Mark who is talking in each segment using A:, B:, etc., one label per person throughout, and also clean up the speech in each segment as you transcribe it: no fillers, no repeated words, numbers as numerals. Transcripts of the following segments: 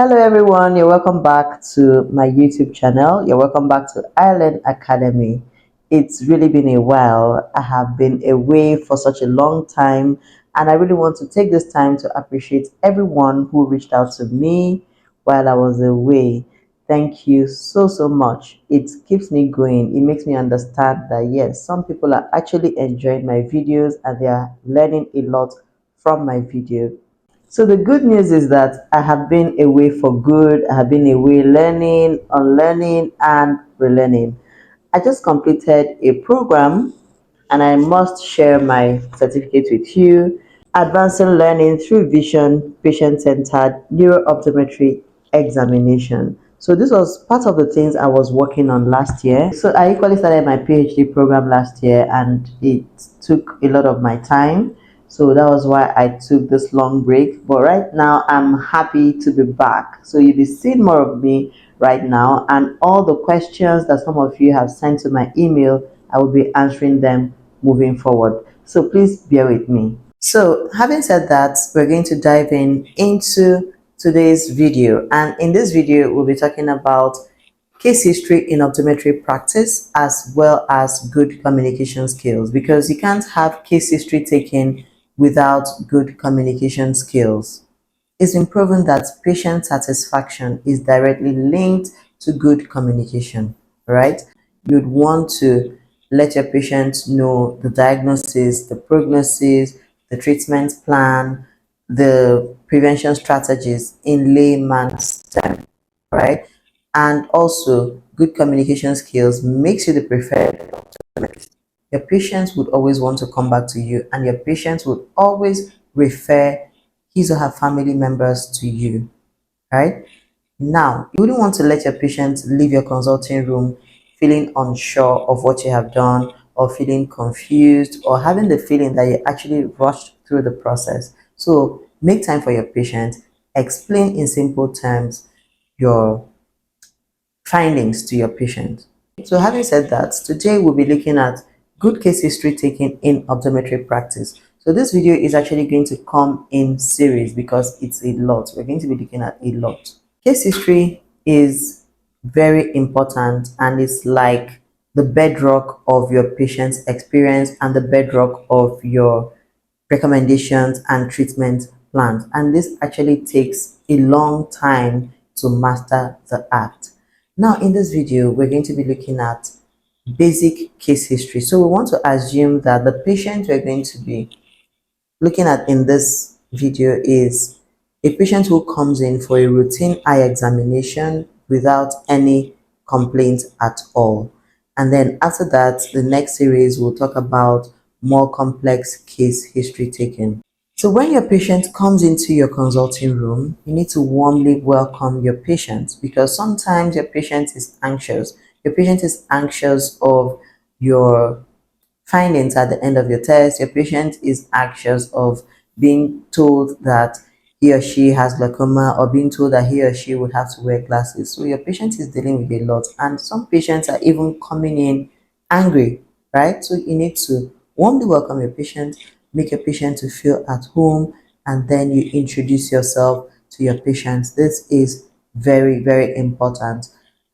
A: Hello everyone, you're welcome back to my YouTube channel. You're welcome back to Ireland Academy. It's really been a while. I have been away for such a long time, and I really want to take this time to appreciate everyone who reached out to me while I was away. Thank you so much. It keeps me going. It makes me understand that yes, some people are actually enjoying my videos and they are learning a lot from my video. So the good news is that I have been away for good. I have been away learning, unlearning, and relearning. I just completed a program and I must share my certificate with you. Advancing Learning Through Vision Patient-Centered Neuro-Optometry Examination. So this was part of the things I was working on last year. So I equally started my PhD program last year and it took a lot of my time. So that was why I took this long break. But right now I'm happy to be back. So you'll be seeing more of me right now, and all the questions that some of you have sent to my email, I will be answering them moving forward. So please bear with me. So having said that, we're going to dive into today's video, and in this video we'll be talking about case history in optometry practice as well as good communication skills, because you can't have case history taken without good communication skills. It's been proven that patient satisfaction is directly linked to good communication, right? You'd want to let your patient know the diagnosis, the prognosis, the treatment plan, the prevention strategies in layman's terms, right? And also, good communication skills makes you the preferred optometrist. Your patients would always want to come back to you, and your patients would always refer his or her family members to you, right? Now, you wouldn't want to let your patient leave your consulting room feeling unsure of what you have done, or feeling confused, or having the feeling that you actually rushed through the process. So make time for your patient, explain in simple terms your findings to your patient. So having said that, today we'll be looking at good case history taken in optometry practice. So this video is actually going to come in series because it's a lot. We're going to be looking at a lot. Case history is very important, and it's like the bedrock of your patient's experience and the bedrock of your recommendations and treatment plans. And this actually takes a long time to master the art. Now, in this video, we're going to be looking at basic case history. So we want to assume that the patient we're going to be looking at in this video is a patient who comes in for a routine eye examination without any complaints at all. And then after that, the next series will talk about more complex case history taken. So when your patient comes into your consulting room, you need to warmly welcome your patient, because sometimes your patient is anxious. Your patient is anxious of your findings at the end of your test. Your patient is anxious of being told that he or she has glaucoma, or being told that he or she would have to wear glasses. So your patient is dealing with a lot, and some patients are even coming in angry, right? So you need to warmly welcome your patient, make your patient to feel at home, and then you introduce yourself to your patient. This is very important.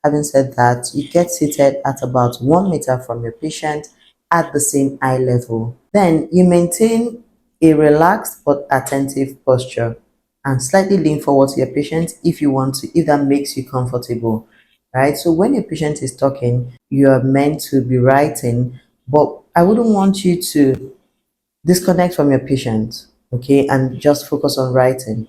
A: Having said that, you get seated at about 1 meter from your patient at the same eye level. Then you maintain a relaxed but attentive posture and slightly lean forward to your patient if you want to, if that makes you comfortable, right? So when your patient is talking, you are meant to be writing, but I wouldn't want you to disconnect from your patient, okay, and just focus on writing.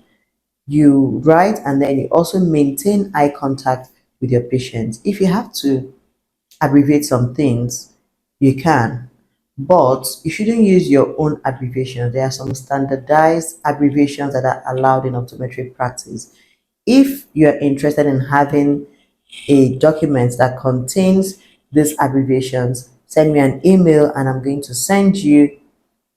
A: You write, and then you also maintain eye contact with your patient. If you have to abbreviate some things, you can, but you shouldn't use your own abbreviation. There are some standardized abbreviations that are allowed in optometry practice. If you're interested in having a document that contains these abbreviations, send me an email and I'm going to send you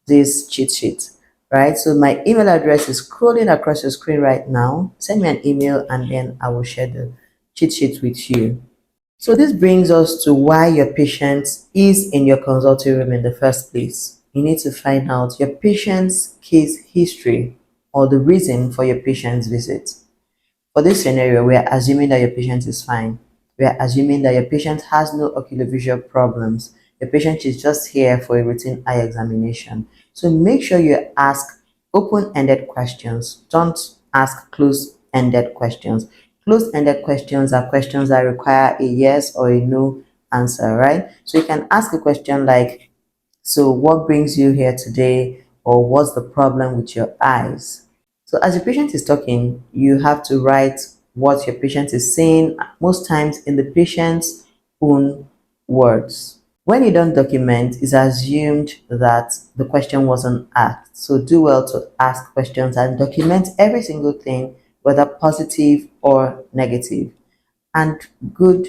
A: this cheat sheet, right? So my email address is scrolling across your screen right now. Send me an email and then I will share the cheat sheet with you. So this brings us to why your patient is in your consulting room in the first place. You need to find out your patient's case history, or the reason for your patient's visit. For this scenario, we are assuming that your patient is fine. We are assuming that your patient has no oculovisual problems. Your patient is just here for a routine eye examination. So make sure you ask open-ended questions. Don't ask closed-ended questions. Closed-ended questions are questions that require a yes or a no answer, right? So you can ask a question like, so what brings you here today? Or what's the problem with your eyes? So as your patient is talking, you have to write what your patient is saying, most times in the patient's own words. When you don't document, it's assumed that the question wasn't asked. So do well to ask questions and document every single thing, whether positive or negative. And good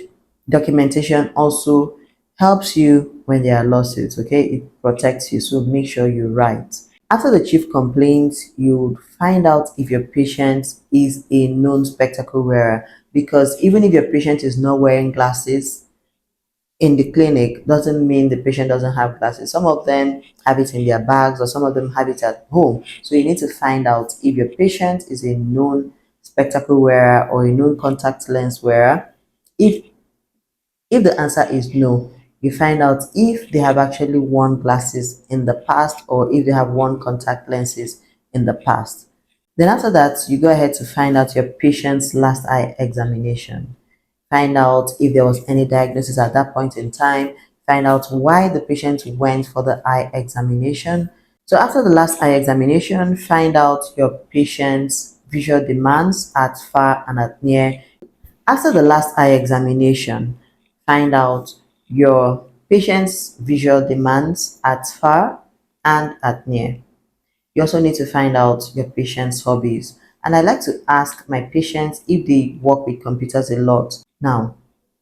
A: documentation also helps you when there are lawsuits, okay? It protects you, so make sure you write. After the chief complaints, you would find out if your patient is a known spectacle wearer, because even if your patient is not wearing glasses in the clinic, doesn't mean the patient doesn't have glasses. Some of them have it in their bags, or some of them have it at home. So you need to find out if your patient is a known spectacle wearer or a known contact lens wearer. If the answer is no, you find out if they have actually worn glasses in the past or if they have worn contact lenses in the past. Then after that, you go ahead to find out your patient's last eye examination. Find out if there was any diagnosis at that point in time. Find out why the patient went for the eye examination. So after the last eye examination, find out your patient's visual demands at far and at near. After the last eye examination, find out your patient's visual demands at far and at near. You also need to find out your patient's hobbies. And I like to ask my patients if they work with computers a lot. Now,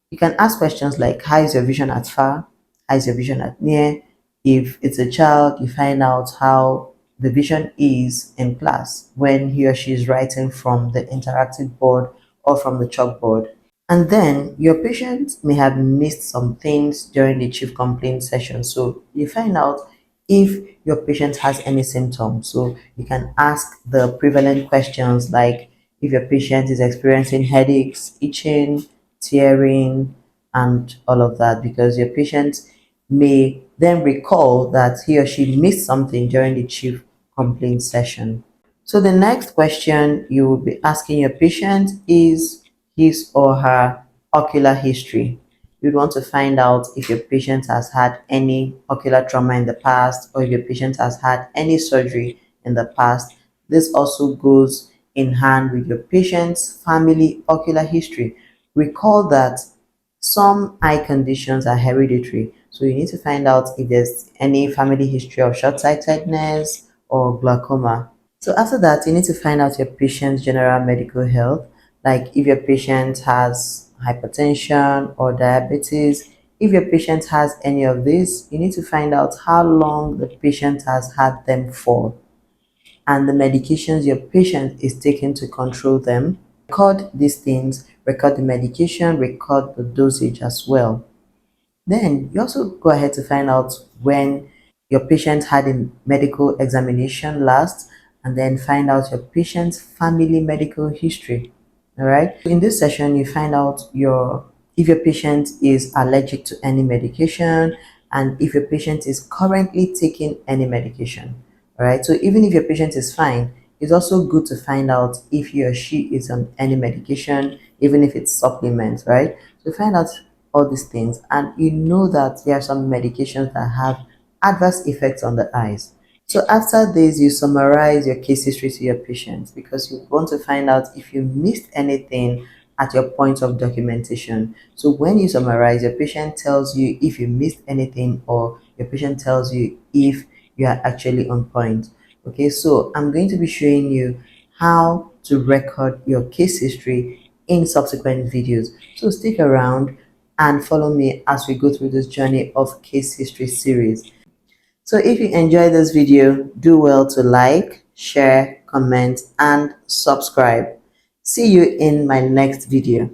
A: you can ask questions like, how is your vision at far? How is your vision at near? If it's a child, you find out how the vision is in class when he or she is writing from the interactive board or from the chalkboard. And then your patient may have missed some things during the chief complaint session. So you find out if your patient has any symptoms. So you can ask the prevalent questions like if your patient is experiencing headaches, itching, tearing, and all of that, because your patient may then recall that he or she missed something during the chief complaint session. So the next question you will be asking your patient is his or her ocular history. You'd want to find out if your patient has had any ocular trauma in the past or if your patient has had any surgery in the past. This also goes in hand with your patient's family ocular history. Recall that some eye conditions are hereditary, so you need to find out if there's any family history of short-sightedness or glaucoma. So after that, you need to find out your patient's general medical health, like if your patient has hypertension or diabetes. If your patient has any of this, you need to find out how long the patient has had them for and the medications your patient is taking to control them. Record these things, record the medication, record the dosage as well. Then you also go ahead to find out when your patient had a medical examination last, and then find out your patient's family medical history. All right. In this session, you find out your if your patient is allergic to any medication and if your patient is currently taking any medication. All right. So even if your patient is fine, it's also good to find out if he or she is on any medication, even if it's supplements, right? So find out all these things, and you know that there are some medications that have adverse effects on the eyes. So after this, you summarize your case history to your patients because you want to find out if you missed anything at your point of documentation. So when you summarize, your patient tells you if you missed anything or your patient tells you if you are actually on point. Okay, so I'm going to be showing you how to record your case history in subsequent videos. So stick around and follow me as we go through this journey of case history series. So if you enjoyed this video, do well to like, share, comment, and subscribe. See you in my next video.